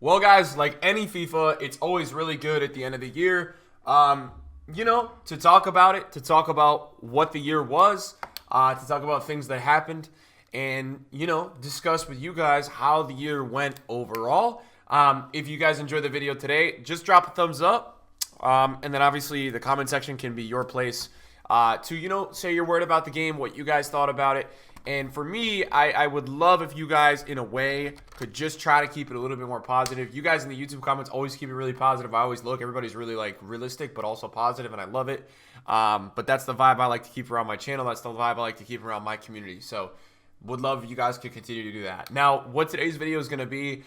Well, guys, like any FIFA, it's always really good at the end of the year, to talk about it, to talk about what the year was, to talk about things that happened, and, discuss with you guys how the year went overall. If you guys enjoyed the video today, just drop a thumbs up, and then obviously the comment section can be your place to, say your word about the game, what you guys thought about it. And for me, I would love if you guys, in a way, could just try to keep it a little bit more positive. You guys in the YouTube comments always keep it really positive. I always look. Everybody's really, realistic, but also positive, and I love it. But that's the vibe I like to keep around my channel. That's the vibe I like to keep around my community. So would love if you guys could continue to do that. Now, what today's video is going to be,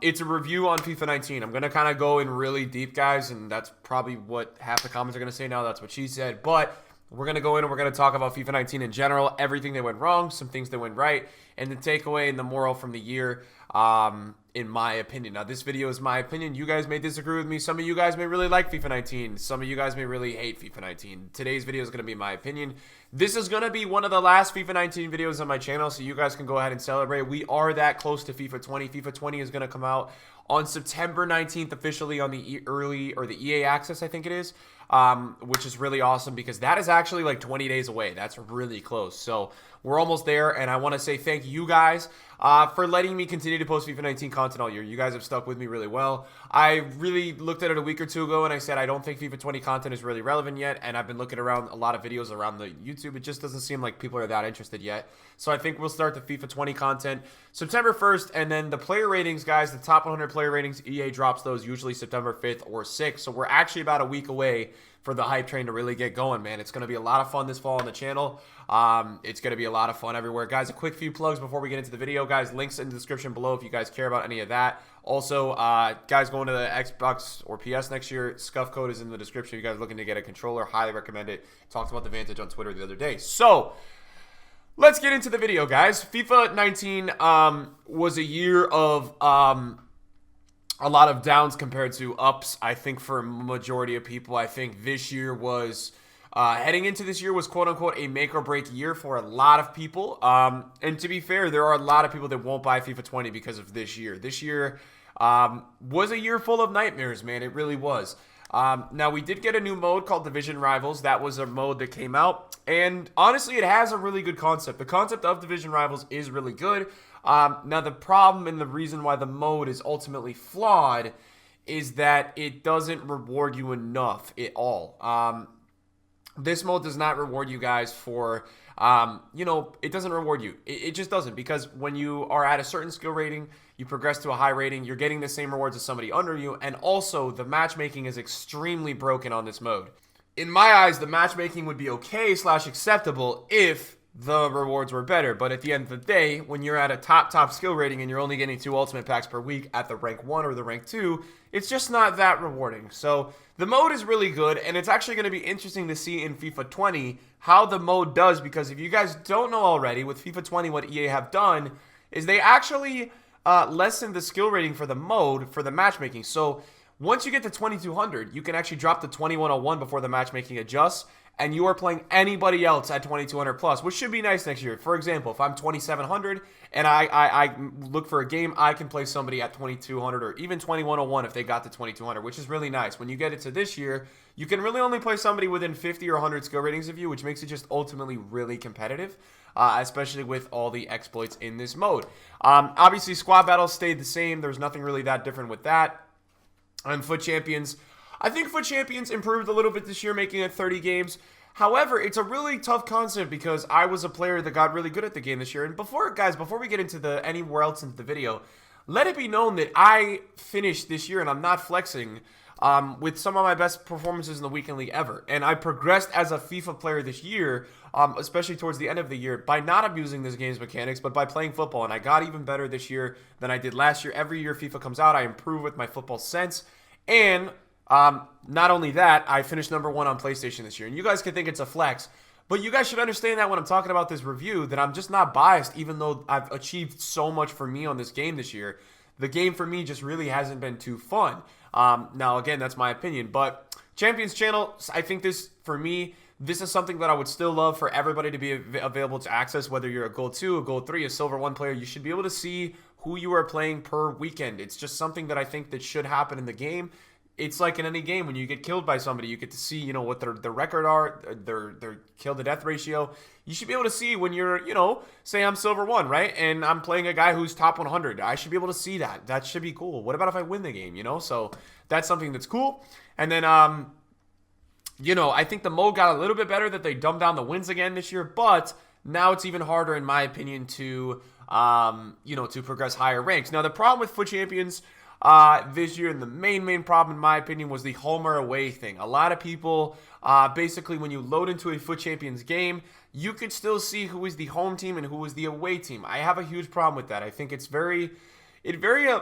it's a review on FIFA 19. I'm going to kind of go in really deep, guys, and that's probably what half the comments are going to say now. That's what she said. But we're going to go in and we're going to talk about FIFA 19 in general, everything that went wrong, some things that went right, and the takeaway and the moral from the year, in my opinion. Now, this video is my opinion. You guys may disagree with me. Some of you guys may really like FIFA 19. Some of you guys may really hate FIFA 19. Today's video is going to be my opinion. This is going to be one of the last FIFA 19 videos on my channel, so you guys can go ahead and celebrate. We are that close to FIFA 20. FIFA 20 is going to come out on September 19th officially on the EA Access, I think it is. Which is really awesome because that is actually like 20 days away. That's really close. So we're almost there, and I want to say thank you guys for letting me continue to post FIFA 19 content all year. You guys have stuck with me really well. I really looked at it a week or two ago, and I said I don't think FIFA 20 content is really relevant yet, and I've been looking around a lot of videos around the YouTube. It just doesn't seem like people are that interested yet. So I think we'll start the FIFA 20 content September 1st, and then the player ratings, guys, the top 100 player ratings, EA drops those usually September 5th or 6th. So we're actually about a week away for the hype train to really get going, man. It's going to be a lot of fun this fall on the channel. It's going to be a lot of fun everywhere. Guys, a quick few plugs before we get into the video. Guys, links in the description below if you guys care about any of that. Also, guys going to the Xbox or PS next year, Scuff code is in the description. If you guys are looking to get a controller, highly recommend it. Talked about the Vantage on Twitter the other day. So let's get into the video, guys. FIFA 19 was a year of a lot of downs compared to ups, I think, for a majority of people. I think this year was, heading into this year was quote-unquote a make-or-break year for a lot of people. And to be fair, there are a lot of people that won't buy FIFA 20 because of this year. This year was a year full of nightmares, man. It really was. Now, we did get a new mode called Division Rivals. That was a mode that came out. And honestly, it has a really good concept. The concept of Division Rivals is really good. Now, the problem and the reason why the mode is ultimately flawed is that it doesn't reward you enough at all. This mode does not reward you guys for, it doesn't reward you. It just doesn't, because when you are at a certain skill rating, you progress to a high rating, you're getting the same rewards as somebody under you, and also the matchmaking is extremely broken on this mode. In my eyes, the matchmaking would be okay/acceptable if the rewards were better, but at the end of the day, when you're at a top skill rating and you're only getting 2 ultimate packs per week at the rank 1 or the rank 2, it's just not that rewarding. So the mode is really good, and it's actually going to be interesting to see in FIFA 20 how the mode does, because if you guys don't know already, with FIFA 20 what EA have done is they actually lessened the skill rating for the mode for the matchmaking. So once you get to 2200, you can actually drop to 2101 before the matchmaking adjusts, and you are playing anybody else at 2200 plus, which should be nice next year. For example, if I'm 2700 and I look for a game, I can play somebody at 2200 or even 2101 if they got to 2200, which is really nice. When you get it to this year, you can really only play somebody within 50 or 100 skill ratings of you, which makes it just ultimately really competitive, especially with all the exploits in this mode. Obviously, squad battles stayed the same. There's nothing really that different with that. And FUT Champions, I think FUT Champions improved a little bit this year, making it 30 games. However, it's a really tough concept because I was a player that got really good at the game this year. And before we get into anywhere else into the video, let it be known that I finished this year, and I'm not flexing, with some of my best performances in the Weekend League ever. And I progressed as a FIFA player this year, especially towards the end of the year, by not abusing this game's mechanics, but by playing football. And I got even better this year than I did last year. Every year FIFA comes out, I improve with my football sense. And not only that, I finished #1 on PlayStation this year. And you guys can think it's a flex, but you guys should understand that when I'm talking about this review, that I'm just not biased, even though I've achieved so much for me on this game this year. The game for me just really hasn't been too fun. Now, again, that's my opinion, but Champions Channel, I think this, for me, this is something that I would still love for everybody to be available to access, whether you're a Gold 2, a Gold 3, a Silver 1 player. You should be able to see who you are playing per weekend. It's just something that I think that should happen in the game. It's like in any game, when you get killed by somebody, you get to see, what their record are, their kill to death ratio. You should be able to see when you're, say I'm silver 1, right? And I'm playing a guy who's top 100. I should be able to see that. That should be cool. What about if I win the game, So that's something that's cool. And then, I think the mode got a little bit better, that they dumbed down the wins again this year, but now it's even harder, in my opinion, to progress higher ranks. Now, the problem with FUT Champions this year, and the main problem, in my opinion, was the home or away thing. A lot of people, basically, when you load into a FUT Champions game, you could still see who is the home team and who is the away team. I have a huge problem with that. I think it very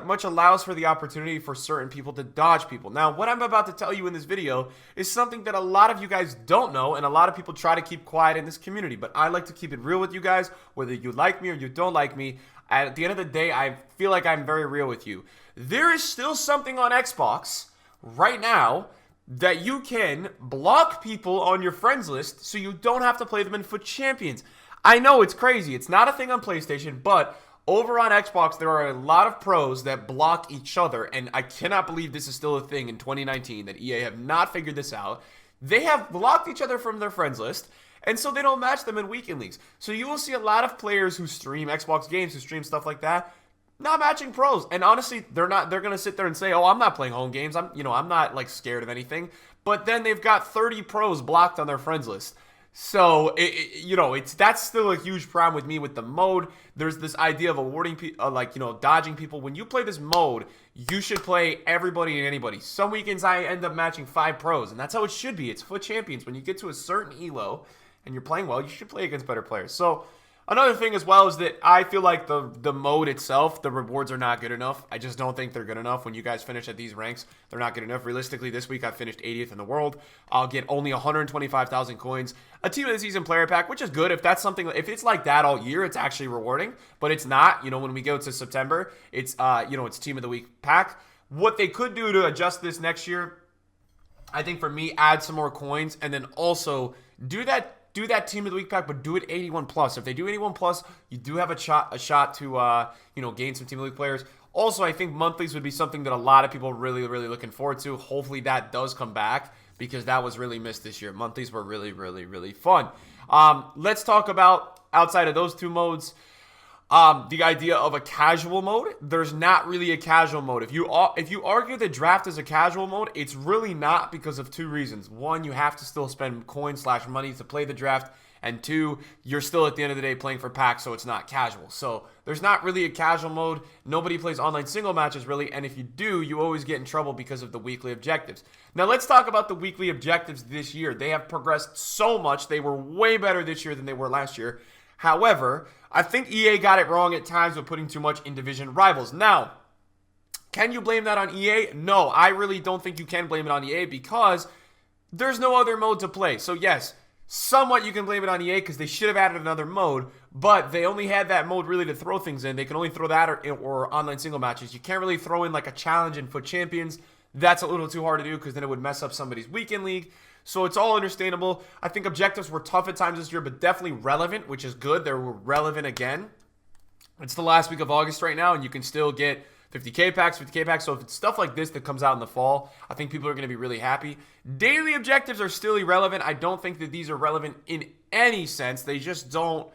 much allows for the opportunity for certain people to dodge people. Now, what I'm about to tell you in this video is something that a lot of you guys don't know, and a lot of people try to keep quiet in this community, but I like to keep it real with you guys, whether you like me or you don't like me. At the end of the day, I feel like I'm very real with you. There is still something on Xbox right now that you can block people on your friends list so you don't have to play them in FUT Champions. I know it's crazy. It's not a thing on PlayStation, but over on Xbox, there are a lot of pros that block each other, and I cannot believe this is still a thing in 2019, that EA have not figured this out. They have blocked each other from their friends list, and so they don't match them in weekend leagues. So you will see a lot of players who stream Xbox games, who stream stuff like that, not matching pros. And honestly, they're going to sit there and say, "Oh, I'm not playing home games. I'm not like scared of anything." But then they've got 30 pros blocked on their friends list. So that's still a huge problem with me with the mode. There's this idea of awarding dodging people. When you play this mode, you should play everybody and anybody. Some weekends I end up matching 5 pros, and that's how it should be. It's FUT Champions. When you get to a certain elo and you're playing well, you should play against better players. So another thing as well is that I feel like the mode itself, the rewards are not good enough. I just don't think they're good enough. When you guys finish at these ranks, they're not good enough. Realistically, this week I finished 80th in the world. I'll get only 125,000 coins, a Team of the Season player pack, which is good. If that's something, if it's like that all year, it's actually rewarding. But it's not. When we go to September, it's it's Team of the Week pack. What they could do to adjust this next year, I think for me, add some more coins, and then also do that Team of the Week pack, but do it 81 plus. If they do 81 plus, you do have a shot to gain some Team of the Week players. Also, I think monthlies would be something that a lot of people really looking forward to. Hopefully that does come back, because that was really missed this year. Monthlies were really fun. Let's talk about, outside of those two modes, the idea of a casual mode. There's not really a casual mode. If you argue that draft is a casual mode, it's really not, because of 2 reasons. 1, you have to still spend coin/money to play the draft, and 2, you're still at the end of the day playing for packs, so it's not casual. So there's not really a casual mode. Nobody plays online single matches really, and if you do, you always get in trouble because of the weekly objectives. Now let's talk about the weekly objectives this year. They have progressed so much. They were way better this year than they were last year. However, I think EA got it wrong at times with putting too much in division rivals. Now, can you blame that on EA? No, I really don't think you can blame it on EA, because there's no other mode to play. So yes, somewhat you can blame it on EA, because they should have added another mode, but they only had that mode really to throw things in. They can only throw that or online single matches. You can't really throw in like a challenge in FUT Champions. That's a little too hard to do, because then it would mess up somebody's weekend league. So it's all understandable. I think objectives were tough at times this year, but definitely relevant, which is good. They were relevant again. It's the last week of August right now, and you can still get 50K packs. So if it's stuff like this that comes out in the fall, I think people are going to be really happy. Daily objectives are still irrelevant. I don't think that these are relevant in any sense. They just don't.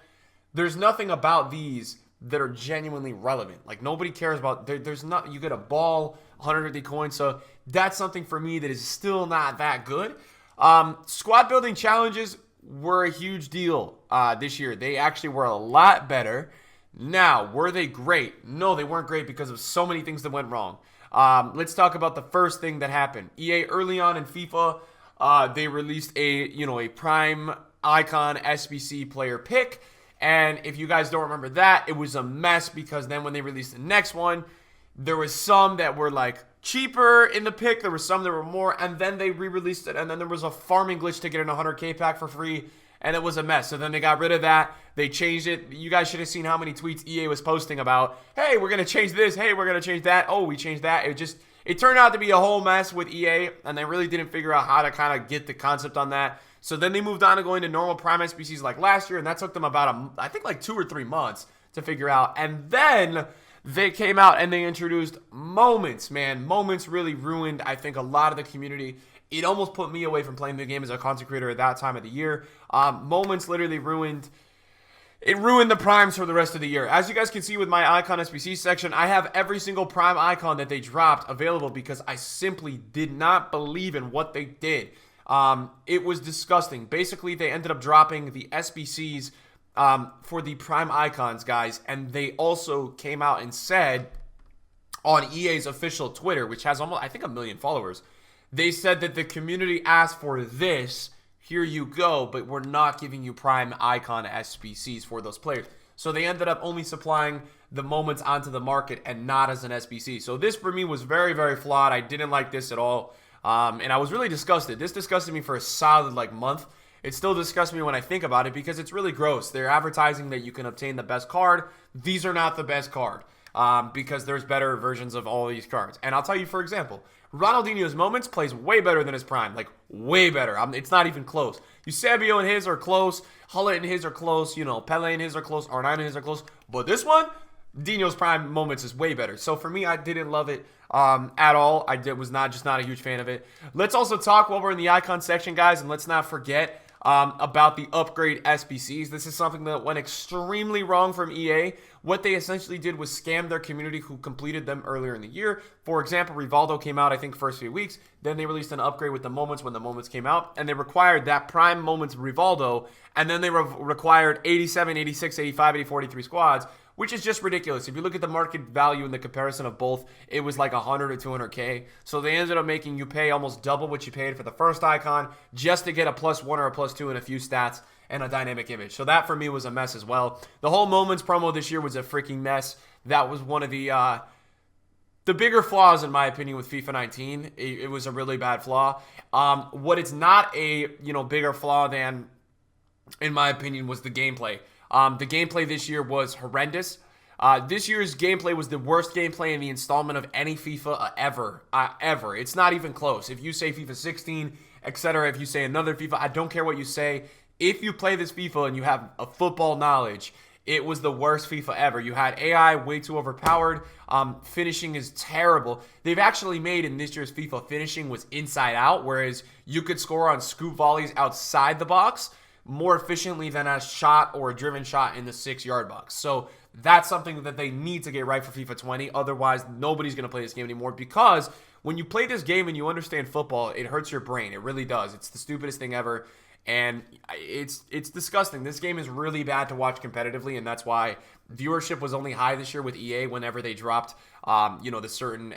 There's nothing about these that are genuinely relevant. Like, nobody cares about. There's not. You get a ball, 150 coins. So that's something for me that is still not that good. Squad building challenges were a huge deal this year. They actually were a lot better. Now, were they great? No, they weren't great, because of so many things that went wrong. Let's talk about the first thing that happened. EA early on in FIFA, they released a prime icon SPC player pick. And if you guys don't remember that, it was a mess, because then when they released the next one, there was some that were like cheaper in the pick, there were some that were more, and then they re-released it, and then there was a farming glitch to get an 100k pack for free, and it was a mess. So then they got rid of that. They changed it. You guys should have seen how many tweets EA was posting about, hey, we're going to change this, hey, we're going to change that, oh, we changed that. It turned out to be a whole mess with EA, and they really didn't figure out how to kind of get the concept on that. So then they moved on to going to normal prime SPCs like last year, and that took them about, I think, like 2 or 3 months to figure out. And then they came out and they introduced moments, man. Moments really ruined, I think, a lot of the community. It almost put me away from playing the game as a content creator at that time of the year. Moments literally ruined the primes for the rest of the year. As you guys can see with my icon SPC section, I have every single prime icon that they dropped available because I simply did not believe in what they did. It was disgusting. Basically, they ended up dropping the SPCs for the prime icons, guys, and they also came out and said on EA's official Twitter, which has almost, I think, 1 million followers, they said that the community asked for this. Here you go, but we're not giving you prime icon SPCs for those players. So they ended up only supplying the moments onto the market and not as an SPC. So this for me was very, very flawed. I didn't like this at all. And I was really disgusted. This disgusted me for a solid month. It still disgusts me when I think about it because it's really gross. They're advertising that you can obtain the best card. These are not the best card because there's better versions of all these cards. And I'll tell you, for example, Ronaldinho's moments plays way better than his prime. Way better. It's not even close. Eusebio and his are close. Hullet and his are close. Pele and his are close. R9 and his are close. But this one, Dino's prime moments is way better. So for me, I didn't love it at all. Was not a huge fan of it. Let's also talk while we're in the icon section, guys, and let's not forget about the upgrade SPCs. This is something that went extremely wrong from EA. What they essentially did was scam their community who completed them earlier in the year. For example, Rivaldo came out, I think, first few weeks. Then they released an upgrade with the moments when the moments came out, and they required that prime moments Rivaldo, and then they required 87, 86, 85, 84, 83 squads, which is just ridiculous. If you look at the market value in the comparison of both, it was like 100 or 200K. So they ended up making you pay almost double what you paid for the first icon just to get a +1 or a +2 and a few stats and a dynamic image. So that for me was a mess as well. The whole moments promo this year was a freaking mess. That was one of the bigger flaws, in my opinion, with FIFA 19. It was a really bad flaw. What it's not a bigger flaw than, in my opinion, was the gameplay. The gameplay this year was horrendous. This year's gameplay was the worst gameplay in the installment of any FIFA ever. It's not even close. If you say FIFA 16, etc., if you say another FIFA, I don't care what you say. If you play this FIFA and you have a football knowledge, it was the worst FIFA ever. You had AI way too overpowered. Finishing is terrible. They've actually made in this year's FIFA finishing was inside out, whereas you could score on scoop volleys outside the box more efficiently than a shot or a driven shot in the 6-yard box. So that's something that they need to get right for FIFA 20. Otherwise, nobody's going to play this game anymore, because when you play this game and you understand football, it hurts your brain. It really does. It's the stupidest thing ever, and it's disgusting. This game is really bad to watch competitively, and that's why viewership was only high this year with EA whenever they dropped the certain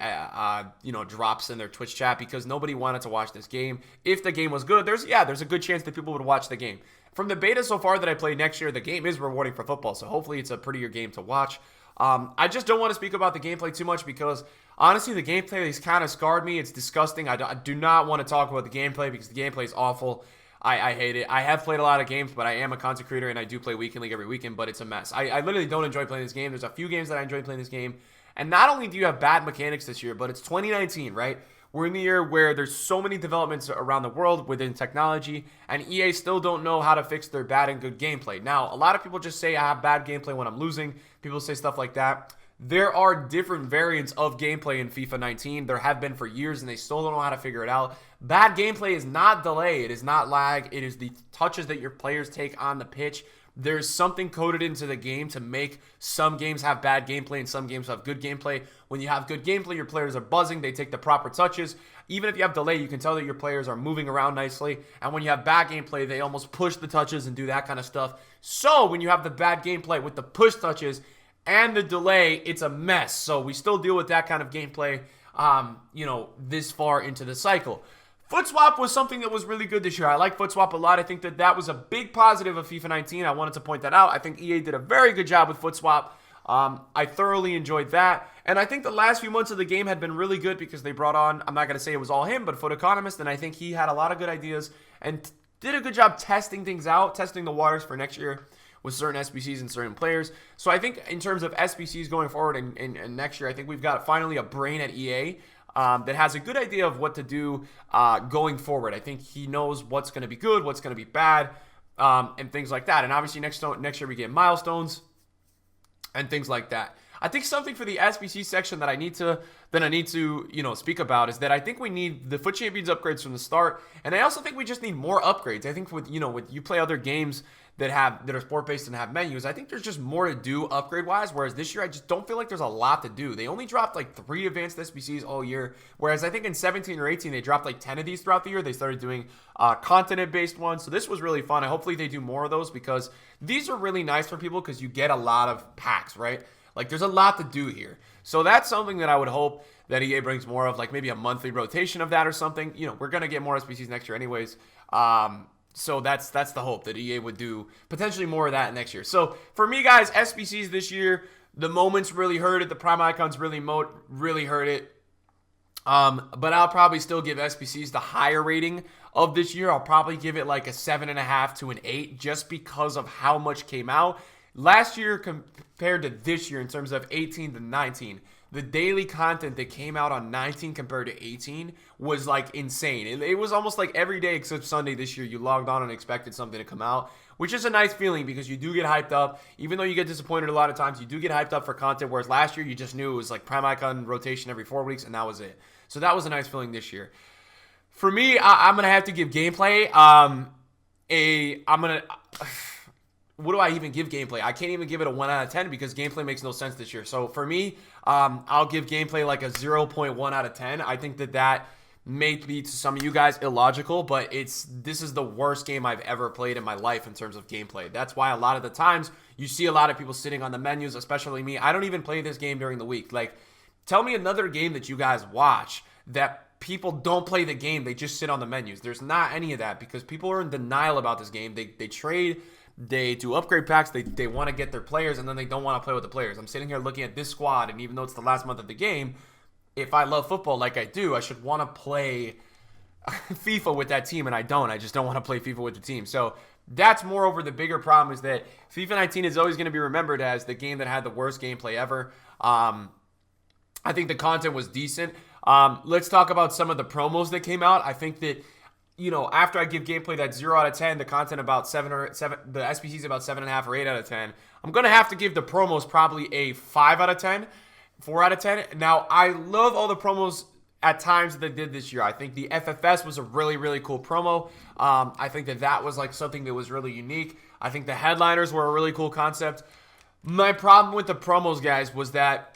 drops in their Twitch chat, because nobody wanted to watch this game. If the game was good, there's a good chance that people would watch the game. From the beta so far that I played next year, the game is rewarding for football, so hopefully it's a prettier game to watch. I just don't want to speak about the gameplay too much because, honestly, the gameplay has kind of scarred me. It's disgusting. I do not want to talk about the gameplay because the gameplay is awful. I hate it. I have played a lot of games, but I am a content creator, and I do play Weekend League every weekend, but it's a mess. I literally don't enjoy playing this game. There's a few games that I enjoy playing this game, and not only do you have bad mechanics this year, but it's 2019, right? We're in the year where there's so many developments around the world within technology, and EA still don't know how to fix their bad and good gameplay. Now, a lot of people just say I have bad gameplay when I'm losing. People say stuff like that. There are different variants of gameplay in FIFA 19. There have been for years, and they still don't know how to figure it out. Bad gameplay is not delay. It is not lag. It is the touches that your players take on the pitch. There's something coded into the game to make some games have bad gameplay and some games have good gameplay. When you have good gameplay, your players are buzzing. They take the proper touches. Even if you have delay, you can tell that your players are moving around nicely. And when you have bad gameplay, they almost push the touches and do that kind of stuff. So when you have the bad gameplay with the push touches and the delay, it's a mess. So we still deal with that kind of gameplay, this far into the cycle. Foot swap was something that was really good this year. I like foot swap a lot. I think that was a big positive of FIFA 19. I wanted to point that out. I think EA did a very good job with foot swap. I thoroughly enjoyed that. And I think the last few months of the game had been really good because they brought on, I'm not going to say it was all him, but Foot Economist, and I think he had a lot of good ideas and did a good job testing things out, testing the waters for next year with certain SPCs and certain players. So I think in terms of SPCs going forward and next year, I think we've got finally a brain at EA that has a good idea of what to do going forward. I think he knows what's going to be good, what's going to be bad, and things like that. And obviously next year we get milestones and things like that. I think something for the SBC section that I need to speak about is that I think we need the FUT Champions upgrades from the start, and I also think we just need more upgrades. I think with you play other games that are sport based and have menus, I think there's just more to do upgrade wise. Whereas this year, I just don't feel like there's a lot to do. They only dropped like 3 advanced SBCs all year, whereas I think in 17 or 18 they dropped like 10 of these throughout the year. They started doing continent based ones, so this was really fun. Hopefully they do more of those, because these are really nice for people because you get a lot of packs, right? Like there's a lot to do here, so that's something that I would hope that EA brings more of, like maybe a monthly rotation of that or something. We're gonna get more SBCs next year anyways. So that's the hope, that EA would do potentially more of that next year. So for me, guys, SBCs this year, the moments really hurt it. The prime icons really hurt it. But I'll probably still give SBCs the higher rating of this year. I'll probably give it like a 7.5 to an 8, just because of how much came out last year compared to this year in terms of 18 to 19. The daily content that came out on 19 compared to 18 was like insane. It was almost like every day except Sunday this year, you logged on and expected something to come out, which is a nice feeling because you do get hyped up. Even though you get disappointed a lot of times, you do get hyped up for content, whereas last year you just knew it was like prime icon rotation every 4 weeks, and that was it. So that was a nice feeling this year. For me, I'm going to have to give gameplay what do I even give gameplay? I can't even give it a 1 out of 10 because gameplay makes no sense this year. So for me, I'll give gameplay like a 0.1 out of 10. I think that may be to some of you guys illogical, but this is the worst game I've ever played in my life in terms of gameplay. That's why a lot of the times you see a lot of people sitting on the menus, especially me. I don't even play this game during the week. Like, tell me another game that you guys watch that people don't play the game. They just sit on the menus. There's not any of that because people are in denial about this game. They trade. They do upgrade packs. They want to get their players, and then they don't want to play with the players. I'm sitting here looking at this squad, and even though it's the last month of the game, if I love football like I do, I should want to play FIFA with that team, and I don't. I just don't want to play FIFA with the team. So that's moreover the bigger problem, is that FIFA 19 is always going to be remembered as the game that had the worst gameplay ever. I think the content was decent. Let's talk about some of the promos that came out. I think that, after I give gameplay that 0 out of 10, the content about 7, the SPCs about 7.5 or 8 out of 10, I'm going to have to give the promos probably a 5 out of 10, 4 out of 10. Now, I love all the promos at times that they did this year. I think the FFS was a really, really cool promo. I think that was like something that was really unique. I think the headliners were a really cool concept. My problem with the promos, guys, was that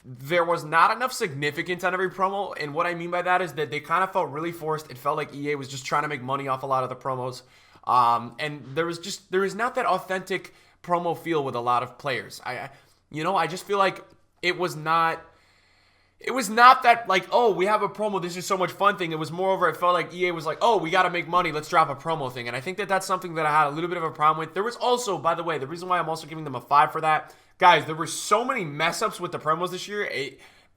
there was not enough significance on every promo, and what I mean by that is that they kind of felt really forced. It felt like EA was just trying to make money off a lot of the promos, and there is not that authentic promo feel with a lot of players. I just feel like it was not that like, oh, we have a promo, this is so much fun thing. It was moreover, it felt like EA was like, oh, we got to make money, let's drop a promo thing, and I think that's something that I had a little bit of a problem with. There was also, by the way, the reason why I'm also giving them a 5 for that. Guys, there were so many mess-ups with the promos this year,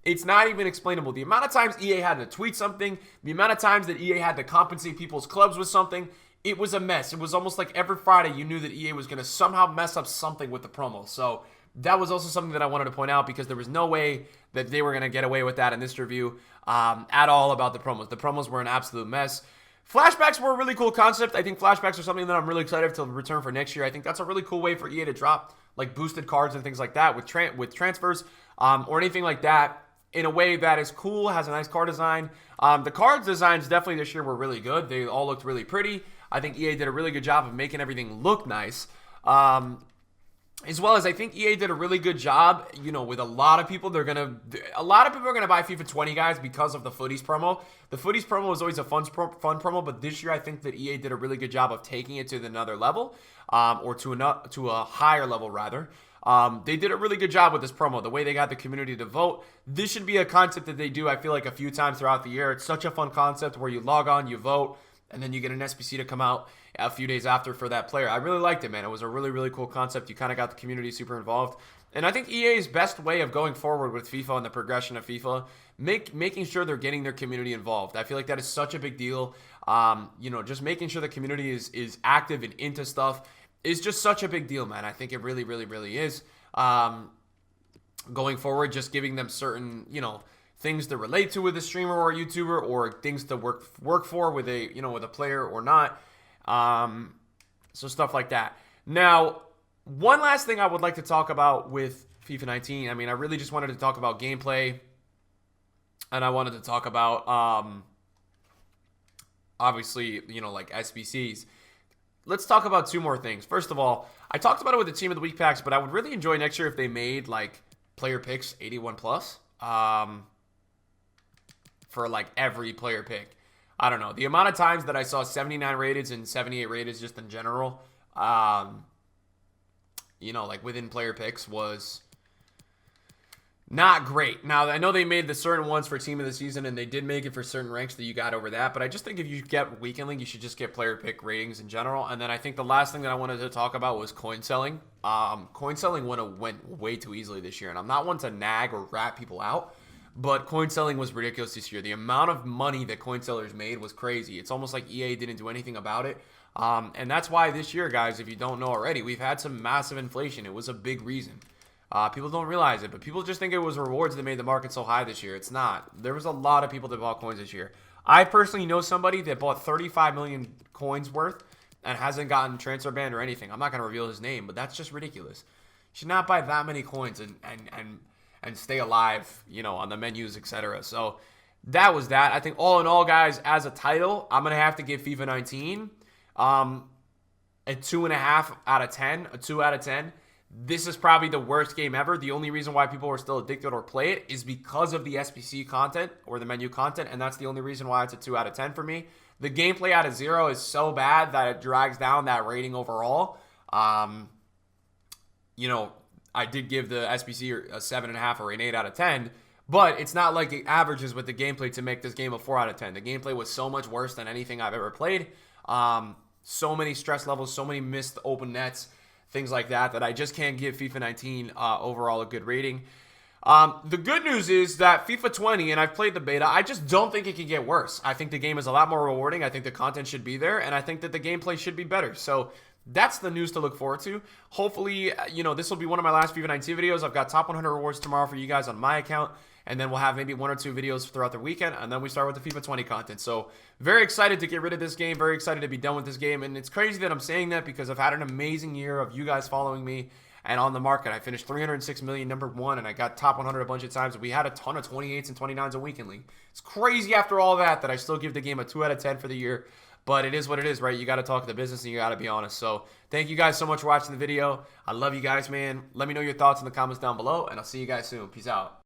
it's not even explainable. The amount of times EA had to tweet something, the amount of times that EA had to compensate people's clubs with something, it was a mess. It was almost like every Friday you knew that EA was going to somehow mess up something with the promos. So that was also something that I wanted to point out, because there was no way that they were going to get away with that in this review at all about the promos. The promos were an absolute mess. Flashbacks were a really cool concept. I think flashbacks are something that I'm really excited to return for next year. I think that's a really cool way for EA to drop like boosted cards and things like that with transfers or anything like that in a way that is cool, has a nice card design. The cards designs definitely this year were really good. They all looked really pretty. I think EA did a really good job of making everything look nice. As well as I think EA did a really good job, with a lot of people. A lot of people are gonna buy FIFA 20, guys, because of the Footies promo. The Footies promo is always a fun promo, but this year I think that EA did a really good job of taking it to another level, or to a higher level rather. They did a really good job with this promo. The way they got the community to vote. This should be a concept that they do, I feel like, a few times throughout the year. It's such a fun concept where you log on, you vote, and then you get an SPC to come out a few days after for that player. I really liked it, man. It was a really, really cool concept. You kind of got the community super involved. And I think EA's best way of going forward with FIFA and the progression of FIFA, making sure they're getting their community involved. I feel like that is such a big deal. Just making sure the community is active and into stuff is just such a big deal, man. I think it really, really, really is. Going forward, just giving them certain, things to relate to with a streamer or a YouTuber, or things to work for with a player or not. So stuff like that. Now, one last thing I would like to talk about with FIFA 19. I mean, I really just wanted to talk about gameplay, and I wanted to talk about, obviously, you know, like SPCs. Let's talk about two more things. First of all, I talked about it with the Team of the Week packs, but I would really enjoy next year if they made, like, player picks 81 plus for, like, every player pick. I don't know. The amount of times that I saw 79 rated and 78 rated just in general, you know, like within player picks was not great. Now, I know they made the certain ones for team of the season, and they did make it for certain ranks that you got over that, but I just think if you get weekend league, you should just get player pick ratings in general. And then I think the last thing that I wanted to talk about was coin selling. Coin selling went way too easily this year, and I'm not one to nag or rat people out, but coin selling was ridiculous this year. The amount of money that coin sellers made was crazy. It's almost like EA didn't do anything about it. And that's why this year, guys, if you don't know already, we've had some massive inflation. It was a big reason. People don't realize it, but people just think it was rewards that made the market so high this year. It's not. There was a lot of people that bought coins this year. I personally know somebody that bought 35 million coins worth and hasn't gotten transfer banned or anything. I'm not going to reveal his name, but that's just ridiculous. You should not buy that many coins and stay alive, you know, on the menus, etc. So that was that. I think all in all, guys, as a title, I'm going to have to give FIFA 19 a 2.5 out of 10, a 2 out of 10. This is probably the worst game ever. The only reason why people are still addicted or play it is because of the SPC content or the menu content, and that's the only reason why it's a 2 out of 10 for me. The gameplay out of 0 is so bad that it drags down that rating overall. You know, I did give the SPC a 7.5 or an 8 out of 10, but it's not like it averages with the gameplay to make this game a 4 out of 10. The gameplay was so much worse than anything I've ever played. So many stress levels, so many missed open nets, things like that, that I just can't give FIFA 19 overall a good rating. The good news is that FIFA 20, and I've played the beta, I just don't think it can get worse. I think the game is a lot more rewarding. I think the content should be there, and I think that the gameplay should be better. So that's the news to look forward to. Hopefully, you know, this will be one of my last FIFA 19 videos. I've got top 100 rewards tomorrow for you guys on my account, and then we'll have maybe 1 or 2 videos throughout the weekend, and then we start with the FIFA 20 content. So very excited to get rid of this game, very excited to be done with this game, and it's crazy that I'm saying that because I've had an amazing year of you guys following me and on the market. I finished 306 million number 1, and I got top 100 a bunch of times. We had a ton of 28s and 29s a weekend league. It's crazy after all that I still give the game a 2 out of 10 for the year. But it is what it is, right? You got to talk the business and you got to be honest. So thank you guys so much for watching the video. I love you guys, man. Let me know your thoughts in the comments down below, and I'll see you guys soon. Peace out.